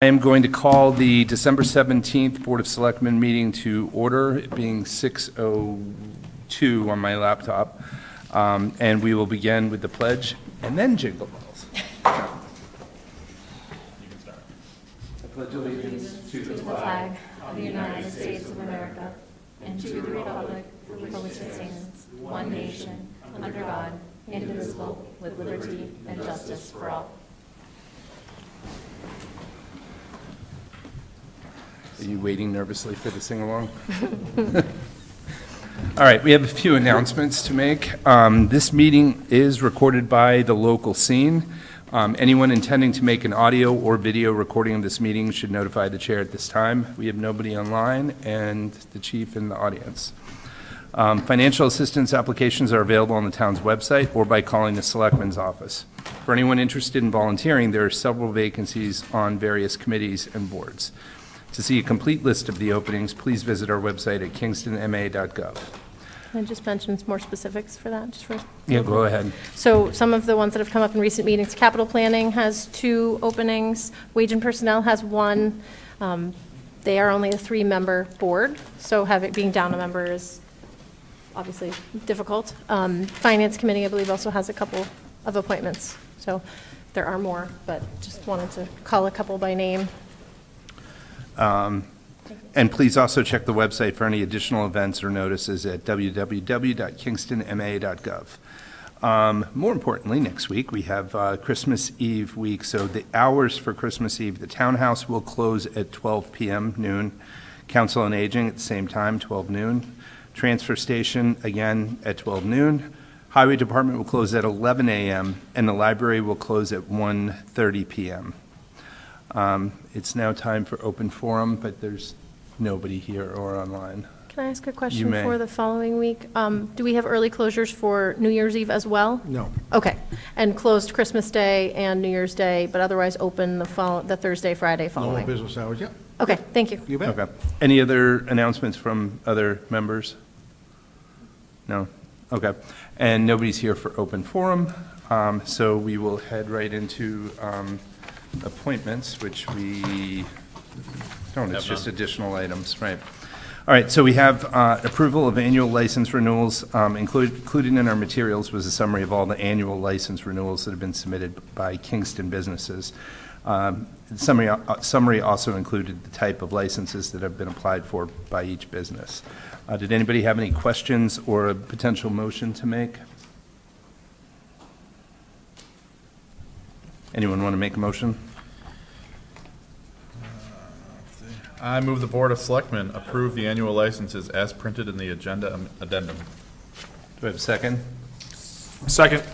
I am going to call the December 17th Board of Selectmen meeting to order, it being 6:02 on my laptop. And we will begin with the pledge and then jingle bells. I pledge allegiance to the flag of the United States of America and to the republic for which it stands, one nation, under God, indivisible, with liberty and justice for all. Are you waiting nervously for the sing-along? All right, we have a few announcements to make. This meeting is recorded by the local scene. Anyone intending to make an audio or video recording of this meeting should notify the chair at this time. We have nobody online and the chief in the audience. Financial assistance applications are available on the town's website or by calling the Selectmen's office. For anyone interested in volunteering, there are several vacancies on various committees and boards. To see a complete list of the openings, please visit our website at kingstonma.gov. Can I just mention some more specifics for that? Yeah, go ahead. So some of the ones that have come up in recent meetings, capital planning has 2 openings, wage and personnel has 1. They are only a 3-member board, so being down a member is obviously difficult. Finance committee, I believe, also has a couple of appointments. So there are more, but just wanted to call a couple by name. And please also check the website for any additional events or notices at www.kingstonma.gov. More importantly, next week we have Christmas Eve week, so the hours for Christmas Eve, the townhouse will close at 12 p.m. noon, Council on Aging at the same time, 12 noon, transfer station again at 12 noon, Highway Department will close at 11 a.m., and the library will close at 1:30 p.m. It's now time for open forum, but there's nobody here or online. Can I ask a question for the following week? Do we have early closures for New Year's Eve as well? No. Okay, and closed Christmas Day and New Year's Day, but otherwise open the Thursday, Friday following? Normal business hours, yeah. Okay, thank you. You bet. Okay. Any other announcements from other members? No? Okay. And nobody's here for open forum, so we will head right into appointments, which we don't, it's just additional items, right? All right, so we have approval of annual license renewals. Included in our materials was a summary of all the annual license renewals that have been submitted by Kingston businesses. The summary also included the type of licenses that have been applied for by each business. Did anybody have any questions or a potential motion to make? Anyone want to make a motion? I move the Board of Selectmen approve the annual licenses as printed in the agenda addendum. Do I have a second? Second.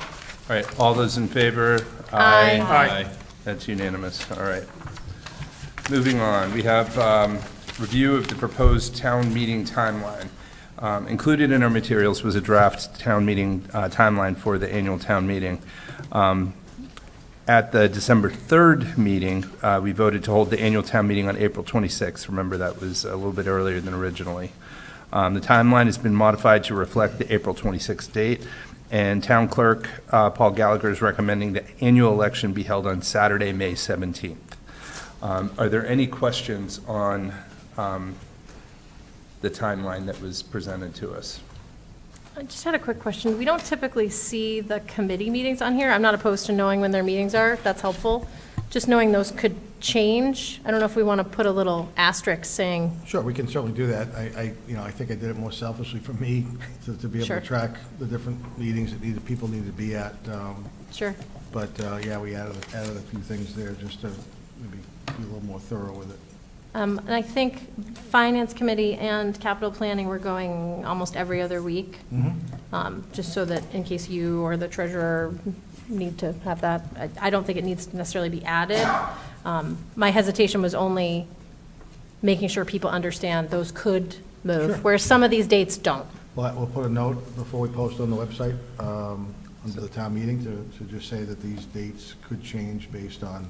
All right, all those in favor? Aye. Aye. That's unanimous, all right. Moving on, we have review of the proposed town meeting timeline. Included in our materials was a draft town meeting timeline for the annual town meeting. At the December 3rd meeting, we voted to hold the annual town meeting on April 26th. Remember, that was a little bit earlier than originally. The timeline has been modified to reflect the April 26th date, and Town Clerk Paul Gallagher is recommending the annual election be held on Saturday, May 17th. Are there any questions on the timeline that was presented to us? I just had a quick question. We don't typically see the committee meetings on here. I'm not opposed to knowing when their meetings are. That's helpful. Just knowing those could change. I don't know if we want to put a little asterisk saying. Sure, we can certainly do that. I think I did it more selfishly for me to be able Sure. to track the different meetings that people need to be at. Sure. But, yeah, we added a few things there just to maybe be a little more thorough with it. And I think Finance Committee and Capital Planning were going almost every other week, just so that in case you or the treasurer need to have that. I don't think it needs to necessarily be added. My hesitation was only making sure people understand those could move, Sure. whereas some of these dates don't. Well, we'll put a note before we post on the website under the town meeting to just say that these dates could change based on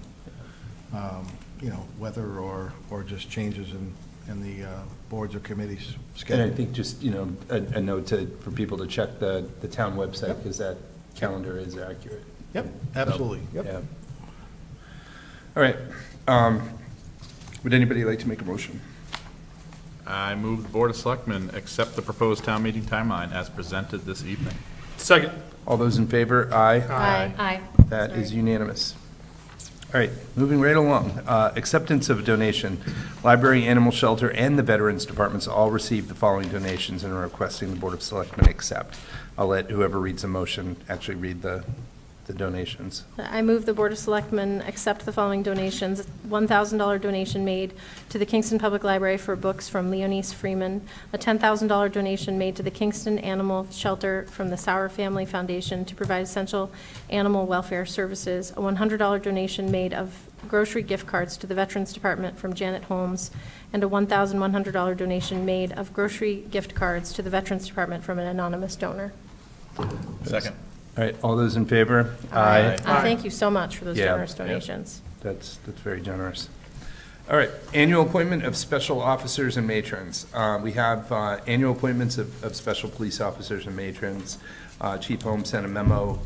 weather or just changes in the boards or committees' And schedule. I think just, a note for people to check the town website, because that calendar is accurate. Yep, absolutely. Yep. Yeah. All right. Would anybody like to make a motion? I move the Board of Selectmen accept the proposed town meeting timeline as presented this evening. Second. All those in favor? Aye. Aye. That is unanimous. All right, moving right along. Acceptance of donation. Library, Animal Shelter, and the Veterans Departments all received the following donations and are requesting the Board of Selectmen accept. I'll let whoever reads the motion actually read the donations. I move the Board of Selectmen accept the following donations. $1,000 donation made to the Kingston Public Library for books from Leonice Freeman, a $10,000 donation made to the Kingston Animal Shelter from the Sauer Family Foundation to provide essential animal welfare services, a $100 donation made of grocery gift cards to the Veterans Department from Janet Holmes, and a $1,100 donation made of grocery gift cards to the Veterans Department from an anonymous donor. Second. All right, all those in favor? Aye. Thank you so much for those Yeah. generous Yeah. donations. That's very generous. All right, annual appointment of special officers and matrons. We have annual appointments of special police officers and matrons. Chief Holmes sent a memo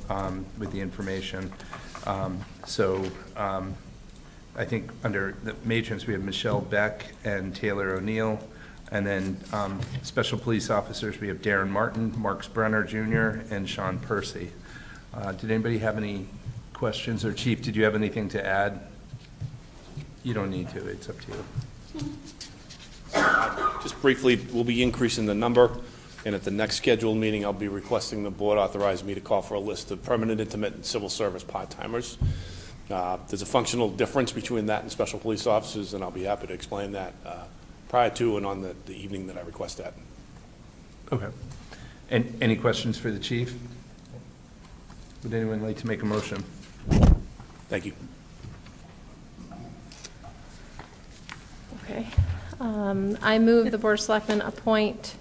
with the information. I think under the matrons, we have Michelle Beck and Taylor O'Neill. And then special police officers, we have Darren Martin, Marks Brenner Jr., and Sean Percy. Did anybody have any questions? Or Chief, did you have anything to add? You don't need to, it's up to you. Just briefly, we'll be increasing the number, and at the next scheduled meeting, I'll be requesting the board authorize me to call for a list of permanent, intermittent, civil service part-timers. There's a functional difference between that and special police officers, and I'll be happy to explain that prior to and on the evening that I request that. Okay. And any questions for the chief? Would anyone like to make a motion? Thank you. Okay. I move the Board of Selectmen appoint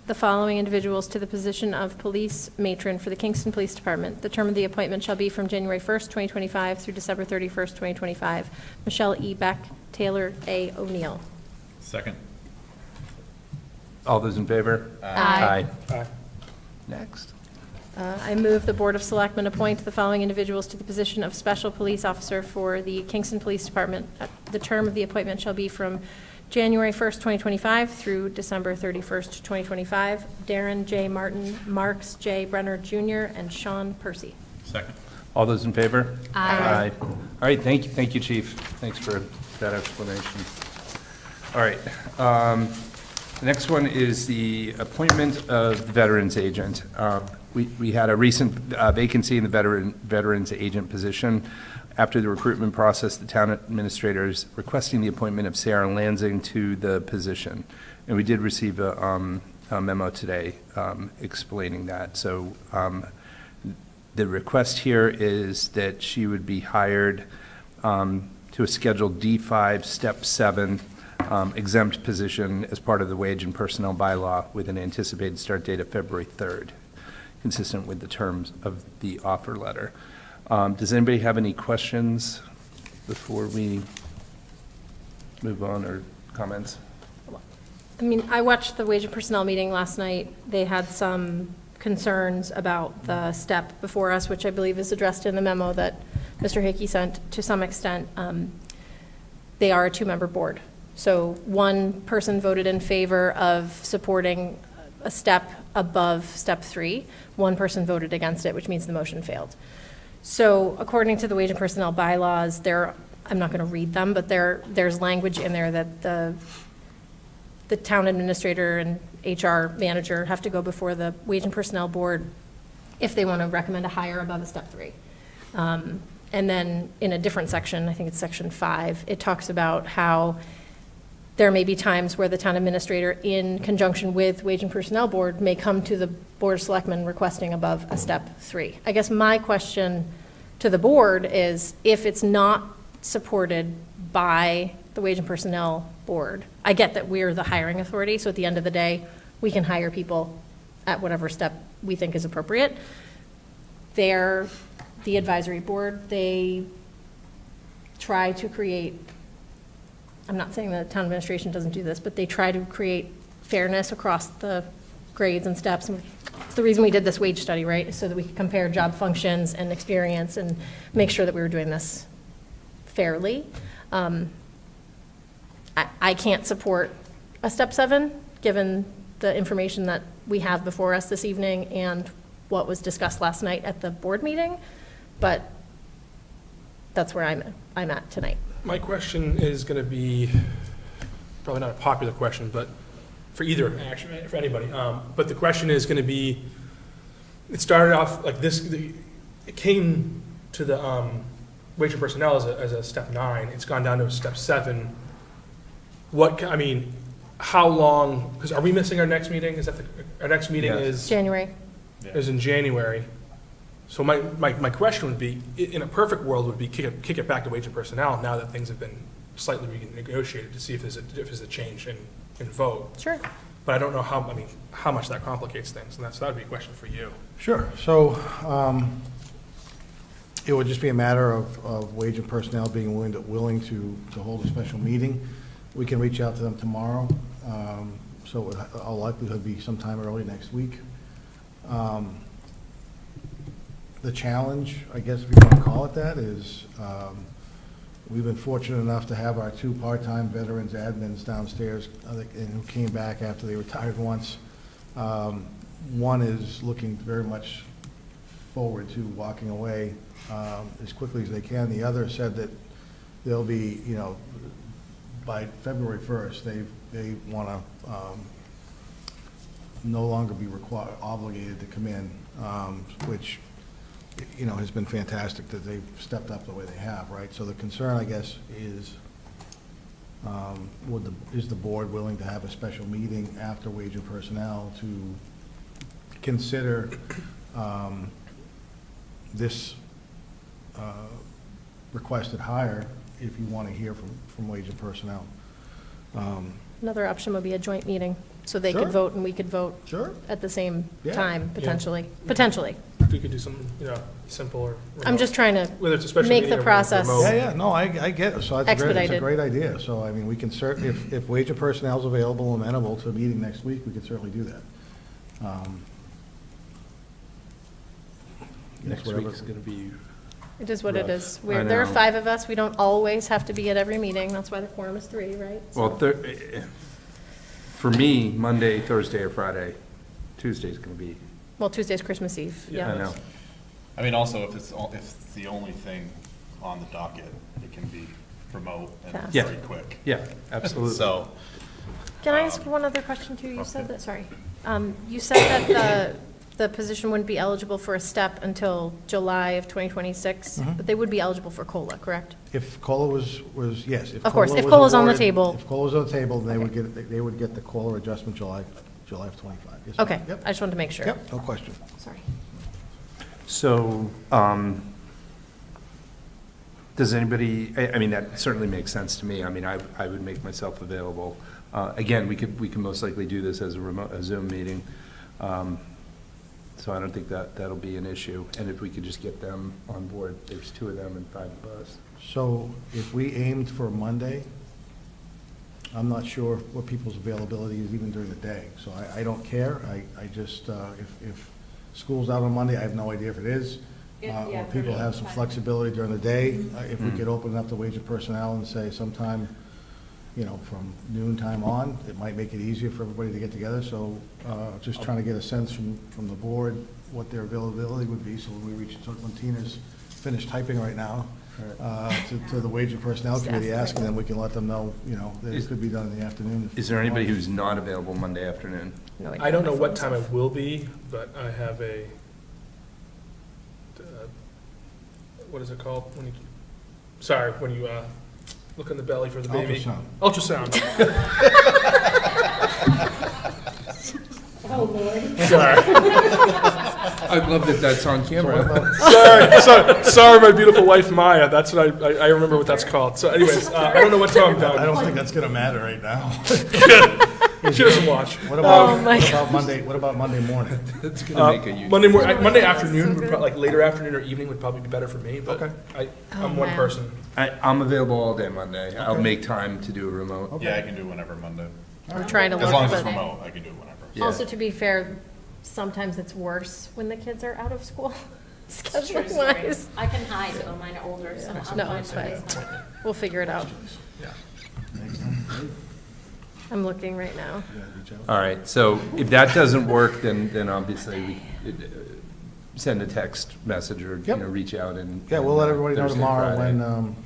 the following individuals to the position of police matron for the Kingston Police Department. The term of the appointment shall be from January 1st, 2025 through December 31st, 2025. Michelle E. Beck, Taylor A. O'Neill. Second. All those in favor? Aye. Aye. Next. I move the Board of Selectmen appoint the following individuals to the position of Special Police Officer for the Kingston Police Department. The term of the appointment shall be from January 1st, 2025 through December 31st, 2025. Darren J. Martin, Marks J. Brenner Jr., and Sean Percy. Second. All those in favor? Aye. All right, thank you, Chief. Thanks for that explanation. All right, the next one is the appointment of the Veterans Agent. We had a recent vacancy in the Veterans Agent position. After the recruitment process, the town administrator is requesting the appointment of Sarah Lansing to the position. And we did receive a memo today explaining that. So the request here is that she would be hired to a Schedule D5, Step 7 exempt position as part of the Wage and Personnel Bylaw with an anticipated start date of February 3rd, consistent with the terms of the offer letter. Does anybody have any questions before we move on, or comments? I mean, I watched the Wage and Personnel meeting last night. They had some concerns about the step before us, which I believe is addressed in the memo that Mr. Hickey sent to some extent. They are a two-member board. So one person voted in favor of supporting a step above Step 3. One person voted against it, which means the motion failed. So according to the Wage and Personnel bylaws, I'm not going to read them, but there's language in there that the town administrator and HR manager have to go before the Wage and Personnel Board if they want to recommend a hire above a Step 3. And then in a different section, I think it's Section 5, it talks about how there may be times where the town administrator, in conjunction with Wage and Personnel Board, may come to the Board of Selectmen requesting above a Step 3. I guess my question to the board is, if it's not supported by the Wage and Personnel Board, I get that we're the hiring authority, so at the end of the day, we can hire people at whatever step we think is appropriate. They're the advisory board. They try to create, I'm not saying the town administration doesn't do this, but they try to create fairness across the grades and steps. And it's the reason we did this wage study, right? So that we could compare job functions and experience and make sure that we were doing this fairly. I can't support a step 7, given the information that we have before us this evening and what was discussed last night at the board meeting, but that's where I'm at tonight. My question is going to be, probably not a popular question, but for either, actually, for anybody. But the question is going to be, it started off like this, it came to the wage and personnel as a step 9. It's gone down to a step 7. How long, because are we missing our next meeting? Is that our next meeting Yes. is January. in January? So my question would be, in a perfect world, would be kick it back to wage and personnel now that things have been slightly renegotiated to see if there's a change in vote. Sure. But I don't know how much that complicates things, and that would be a question for you. Sure. So it would just be a matter of wage and personnel being willing to hold a special meeting. We can reach out to them tomorrow. So it would all likelihood be sometime early next week. The challenge, I guess if you want to call it that, is we've been fortunate enough to have our 2 part-time veterans admins downstairs and who came back after they retired once. One is looking very much forward to walking away as quickly as they can. The other said that they'll be, by February 1st, they want to no longer be obligated to come in, which has been fantastic that they've stepped up the way they have, right? So the concern, I guess, is is the board willing to have a special meeting after wage and personnel to consider this requested hire if you want to hear from wage and personnel? Another option would be a joint meeting, so they Sure. could vote and we could vote Sure. at the same Yeah. time, Yeah. potentially. If we could do something, simple or remote. I'm just trying to Whether it's a special make meeting the or process. remote. Yeah, no, I get it. So it's a Expedited. great idea. So, I mean, we can certainly, if wage and personnel is available and amenable to a meeting next week, we can certainly do that. Next whatever. week's going to be, It is what it Rough. is. I There are know. 5 of us. We don't always have to be at every meeting. That's why the quorum is 3, right? well, for me, Monday, Thursday, or Friday, Tuesday's going to be, Well, Tuesday's Christmas Eve, Yeah. I yeah. know. I mean, also, if it's the only thing on the docket, it can be remote and Fast. Yeah. very quick. Yeah, absolutely. So, Can I ask one other question too? You said that, sorry. You said that the position wouldn't be eligible for a step until July of 2026, but they would be eligible for COLA, correct? If COLA was, yes. Of course, if was COLA's on the awarded- table. If COLA was on the table, then Okay. they would get the COLA adjustment July of '25. Yes, Okay, Yep, I just wanted to make sure. yep, no question. Sorry. So, does anybody, I mean, that certainly makes sense to me. I mean, I would make myself available. Again, we can most likely do this as a Zoom meeting. So I don't think that'll be an issue. And if we could just get them on board, there's 2 of them and 5 of us. So if we aimed for Monday, I'm not sure what people's availability is even during the day. So I don't care. I just, if school's out on Monday, I have no idea if it is. Or people have some flexibility during the day. If we could open it up to wage and personnel and say sometime, from noon time on, it might make it easier for everybody to get together. So just trying to get a sense from the board what their availability would be. So when we reach, when Tina's finished typing right now, to the wage and personnel committee, asking them, we can let them know, that it could be done in the afternoon. Is there anybody who's not available Monday afternoon? No idea. I don't know My what phone's time off. it will be, but I have what is it called? When you look in the belly for the baby. Ultrasound. Ultrasound. Oh, Lord. Sorry. I love that that's on camera. Sorry, my beautiful wife Maya. That's what I remember what that's called. So anyways, I don't know what time I'm I done. don't think that's gonna matter right now. She doesn't watch. What about, Oh, my what about Monday, what about Monday morning? That's going to make a huge. Monday afternoon, like later afternoon or evening would probably be better for me, but Okay. I'm one man. person. I'm available all day Monday. I'll Okay. make time to do a remote. yeah, I can do it whenever Monday. We're trying to As long as look, it's but remote, I can do it whenever. Yeah. also to be fair, sometimes it's worse when the kids are out of school, scheduling wise. I can hide, though, mine are older, so I'm No, fine it's with fine. this. We'll figure it out. Next time. I'm looking right now. Yeah, reach out. All right, so if that doesn't work, then obviously we send a text message or, Yep. reach out and. Yeah, we'll let everybody know Thursday, tomorrow Friday. when,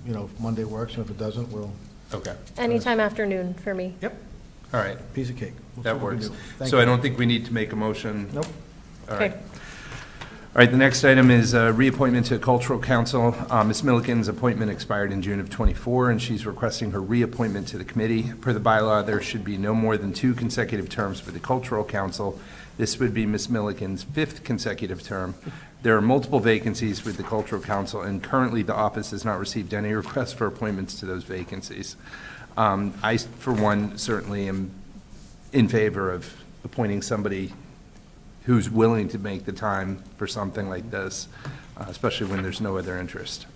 if Monday works, and if it doesn't, we'll, Okay, Anytime afternoon for me. yep, all right, piece of cake. We'll see that what we works. can do. Thank So I you. don't think we need to make a motion. Nope. All right. Okay. All right, the next item is reappointment to Cultural Council. Ms. Milliken's appointment expired in June of '24, and she's requesting her reappointment to the committee. Per the bylaw, there should be no more than 2 consecutive terms for the Cultural Council. This would be Ms. Milliken's 5th consecutive term. There are multiple vacancies with the Cultural Council, and currently the office has not received any requests for appointments to those vacancies. I, for one, certainly am in favor of appointing somebody who's willing to make the time for something like this, especially when there's no other interest.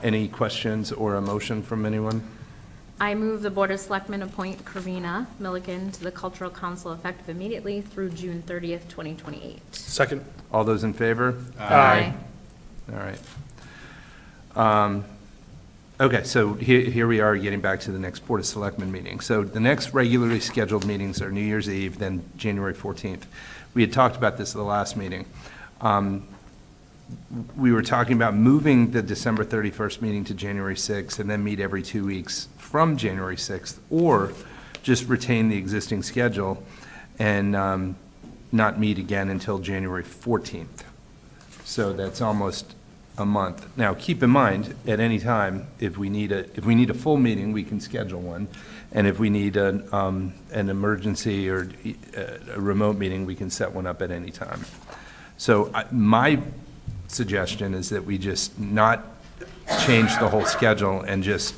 Any questions or a motion from anyone? I move the Board of Selectmen appoint Karina Milliken to the Cultural Council effective immediately through June 30th, 2028. Second. All those in favor? Aye. All right. Okay, so here we are, getting back to the next Board of Selectmen meeting. So the next regularly scheduled meetings are New Year's Eve, then January 14th. We had talked about this at the last meeting. We were talking about moving the December 31st meeting to January 6th and then meet every 2 weeks from January 6th, or just retain the existing schedule and not meet again until January 14th. So that's almost a month. Now, keep in mind, at any time, if we need a full meeting, we can schedule one. And if we need an emergency or a remote meeting, we can set one up at any time. So my suggestion is that we just not change the whole schedule and just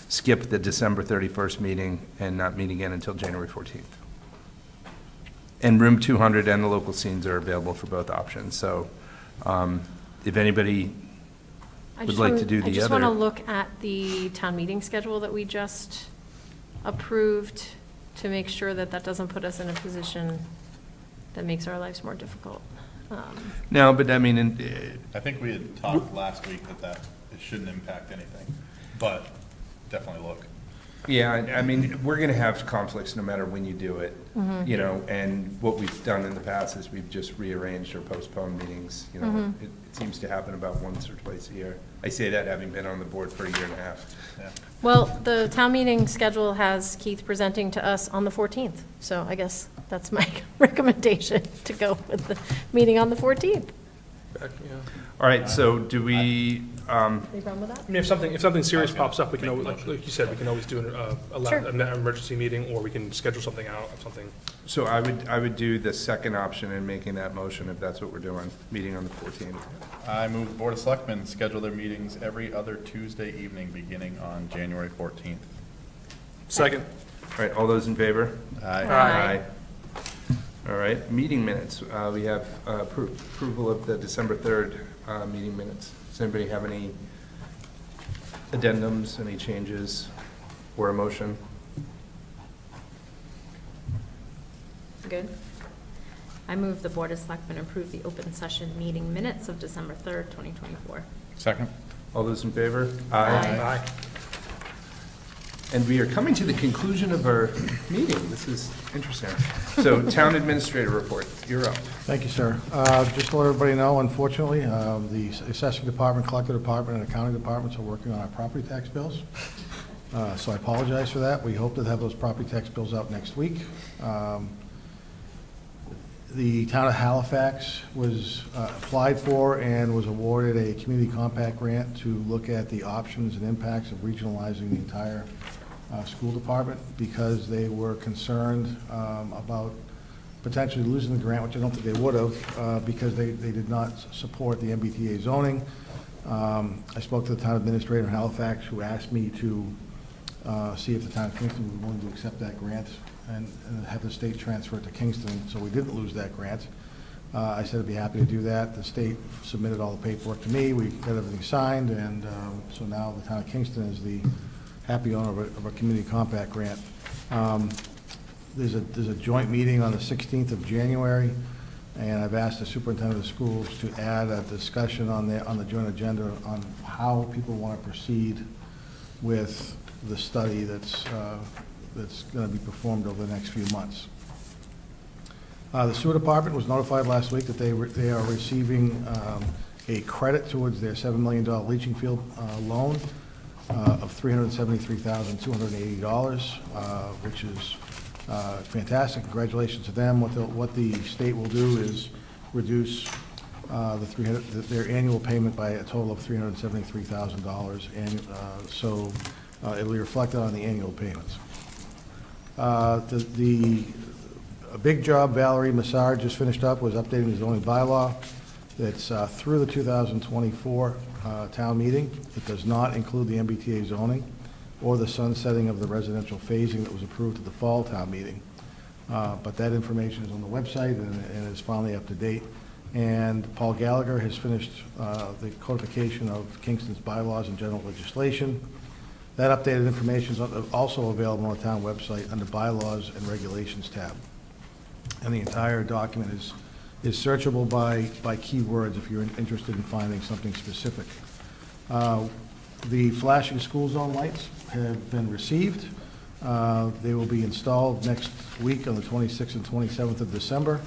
skip the December 31st meeting and not meet again until January 14th. And room 200 and the local scenes are available for both options. So if anybody would like to do the I just want to other. look at the town meeting schedule that we just approved to make sure that that doesn't put us in a position that makes our lives more difficult. No, but I mean, I think we had talked last week that it shouldn't impact anything, but definitely look. yeah, I mean, we're going to have conflicts no matter when you do it, and what we've done in the past is we've just rearranged or postponed meetings, It seems to happen about once or twice a year. I say that having been on the board for a year and a half. Yeah. Well, the town meeting schedule has Keith presenting to us on the 14th, so I guess that's my recommendation, to go with the meeting on the 14th. Back, yeah. All right, so do we, Any problem with that? I mean, if something serious pops up, we can, like you said, we can always do Sure. an emergency meeting, or we can schedule something out, something. so I would do the second option in making that motion, if that's what we're doing, meeting on the 14th. I move the Board of Selectmen schedule their meetings every other Tuesday evening beginning on January 14th. Second. All right, all those in favor? Aye. All right, meeting minutes. We have approval of the December 3rd meeting minutes. Does anybody have any addendums, any changes, or a motion? Good. I move the Board of Selectmen approve the open session meeting minutes of December 3rd, 2024. Second? All those in favor? Aye. Aye. And we are coming to the conclusion of our meeting. This is interesting. So, Town Administrator report, you're up. Thank you, sir. Just to let everybody know, unfortunately, the assessing department, collector department, and accounting departments are working on our property tax bills. So I apologize for that. We hope to have those property tax bills out next week. The town of Halifax was applied for and was awarded a community compact grant to look at the options and impacts of regionalizing the entire school department, because they were concerned about potentially losing the grant, which I don't think they would have, because they did not support the MBTA zoning. I spoke to the town administrator in Halifax, who asked me to see if the town of Kingston was willing to accept that grant and have the state transfer it to Kingston, so we didn't lose that grant. I said I'd be happy to do that. The state submitted all the paperwork to me. We got everything signed, and so now the town of Kingston is the happy owner of a community compact grant. There's a joint meeting on the 16th of January, and I've asked the superintendent of schools to add a discussion on the joint agenda on how people want to proceed with the study that's going to be performed over the next few months. The sewer department was notified last week that they are receiving a credit towards their $7 million leaching field loan of $373,280, which is fantastic. Congratulations to them. What the state will do is reduce their annual payment by a total of $373,000, and so it'll be reflected on the annual payments. A big job Valerie Massard just finished up was updating the zoning bylaw. It's through the 2024 town meeting. It does not include the MBTA zoning or the sunsetting of the residential phasing that was approved at the fall town meeting. But that information is on the website and is finally up to date. And Paul Gallagher has finished the codification of Kingston's bylaws and general legislation. That updated information is also available on the town website under bylaws and regulations tab. And the entire document is searchable by keywords if you're interested in finding something specific. The flashing school zone lights have been received. They will be installed next week on the 26th and 27th of December.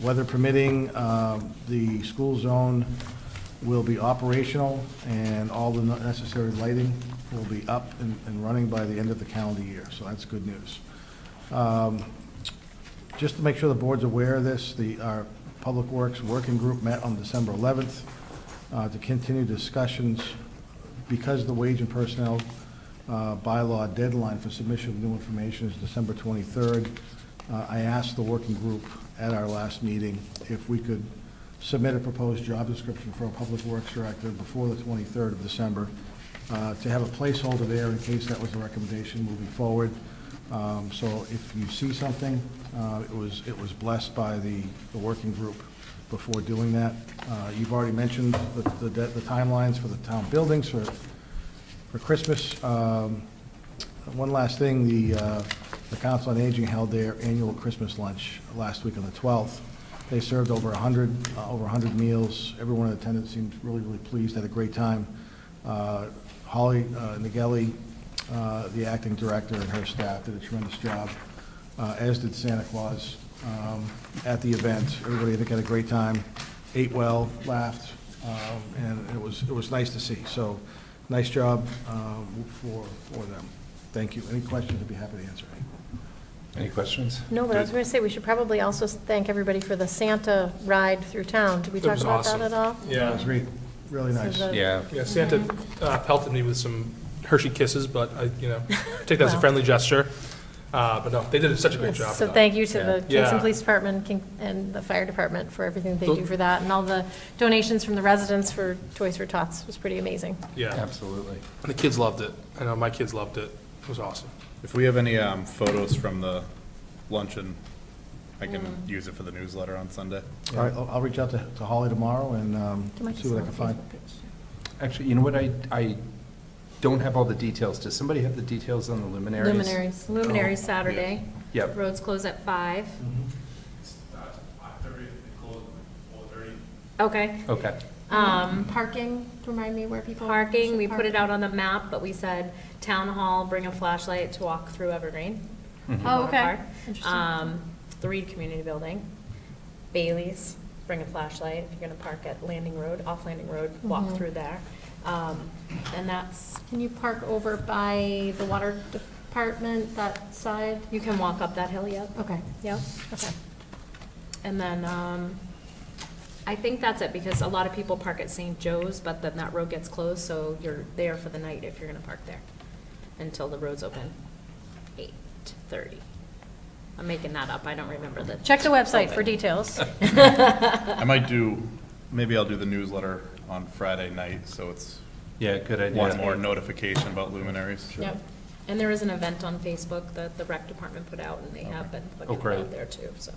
Weather permitting, the school zone will be operational, and all the necessary lighting will be up and running by the end of the calendar year, so that's good news. Just to make sure the board's aware of this, our Public Works Working Group met on December 11th to continue discussions. Because the wage and personnel bylaw deadline for submission of new information is December 23rd, I asked the working group at our last meeting if we could submit a proposed job description for a Public Works Director before the 23rd of December to have a placeholder there in case that was the recommendation moving forward. So if you see something, it was blessed by the working group before doing that. You've already mentioned the timelines for the town buildings for Christmas. One last thing, the Council on Aging held their annual Christmas lunch last week on the 12th. They served over 100 meals. Everyone in attendance seemed really, really pleased, had a great time. Holly Nagelli, the acting director, and her staff did a tremendous job, as did Santa Claus at the event. Everybody, I think, had a great time, ate well, laughed, and it was nice to see. So, nice job for them. Thank you. Any questions? I'd be happy to answer any. Any questions? No, but I was going to say, we should probably also thank everybody for the Santa ride through town. Did we That talk was about awesome. that at all? Yeah. It was great. Really So nice. the- Yeah. Yeah, Santa pelted me with some Hershey Kisses, but I take that as a Wow. friendly gesture. But no, they did such a great job. So with that. thank you to the Yeah. Kingston Police Department and the Fire Department for everything they Those- do for that, and all the donations from the residents for Toys for Tots was pretty amazing. Yeah, Absolutely. and the kids loved it. I know my kids loved it. It was awesome. If we have any photos from the luncheon, I can use it for the newsletter on Sunday. All right, I'll reach out to Holly tomorrow and You might see just what I send can a find. Facebook page. Actually, you know what, I don't have all the details. Does somebody have the details on the luminaries? Luminaries Saturday. Yep. Roads close at 5. Okay. Okay. Parking, remind me where people. Parking, should we put it park. out on the map, but we said town hall, bring a flashlight to walk through Evergreen. Oh, okay. Park. Interesting. The Reed Community Building. Bailey's, bring a flashlight. If you're gonna park at Landing Road, off Landing Road, walk Mhm. through there. And that's, Can you park over by the water department, that side? you can walk up that hill, yep, Okay, yep. okay. And then, I think that's it, because a lot of people park at St. Joe's, but then that road gets closed, so you're there for the night if you're gonna park there, until the road's open, 8:30. I'm making that up, I don't remember the. Check the website for open. details. I might maybe I'll do the newsletter on Friday night, so it's Yeah, good idea. one more notification about luminaries. Yep, and there is an event on Facebook that the rec department put out, and they have been putting it great. out there too, so.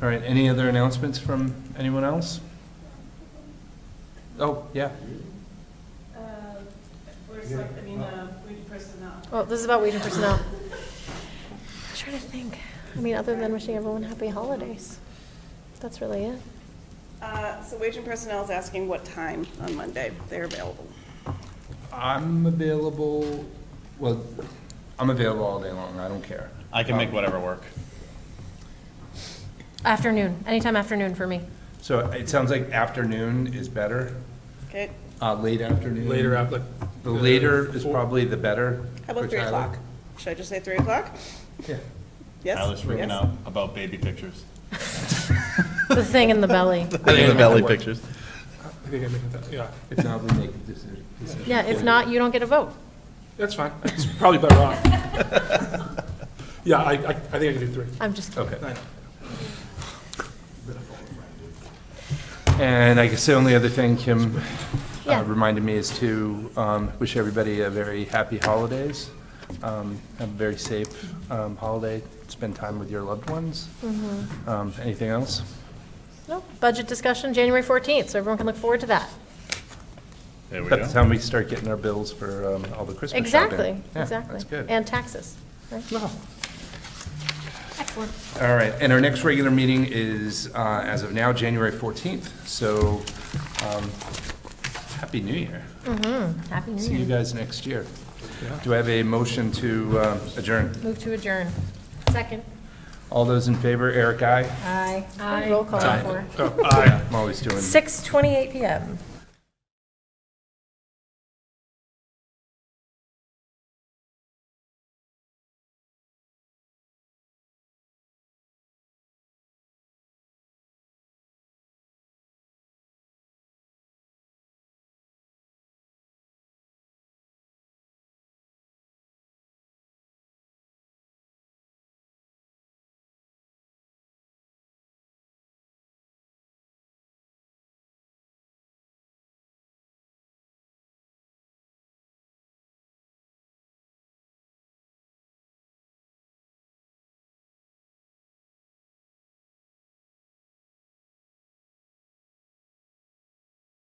All right, any other announcements from anyone else? Oh, yeah. Wage personnel. Well, this is about wage and personnel. I'm trying to think. I mean, other than wishing everyone happy holidays. That's really it. So wage and personnel is asking what time on Monday they're available. I'm available, well, I'm available all day long, I don't care. I can make whatever work. Afternoon, anytime afternoon for me. So it sounds like afternoon is better, Okay, late afternoon. Later, like. The later is probably the better. how about for 3 Tyler. o'clock? Should I just say 3 o'clock? Yeah. Yes? Tyler's freaking Yes? out about baby pictures. The thing in the belly. The belly pictures. I think I make that, yeah, If not, we make a decision. Yeah, if not, you don't get a vote. that's fine. It's probably better off. Yeah, I think I can do 3. I'm just kidding. Okay. And I guess the only other thing Kim Yeah. reminded me is to wish everybody a very happy holidays. Have a very safe holiday. Spend time with your loved ones. Anything else? No, budget discussion, January 14th, so everyone can look forward to that. There we That's the go. time we start getting our bills for all the Christmas shopping. Exactly, Yeah, exactly. That's good. And taxes. right? Excellent. All right, and our next regular meeting is, as of now, January 14th. So, Happy New Year. Happy New See you Year. guys next year. Do I have a motion to adjourn? Move to adjourn. Second. All those in favor, Eric, aye? Aye. Roll call for Oh, aye. I'm always doing. 6:28 PM.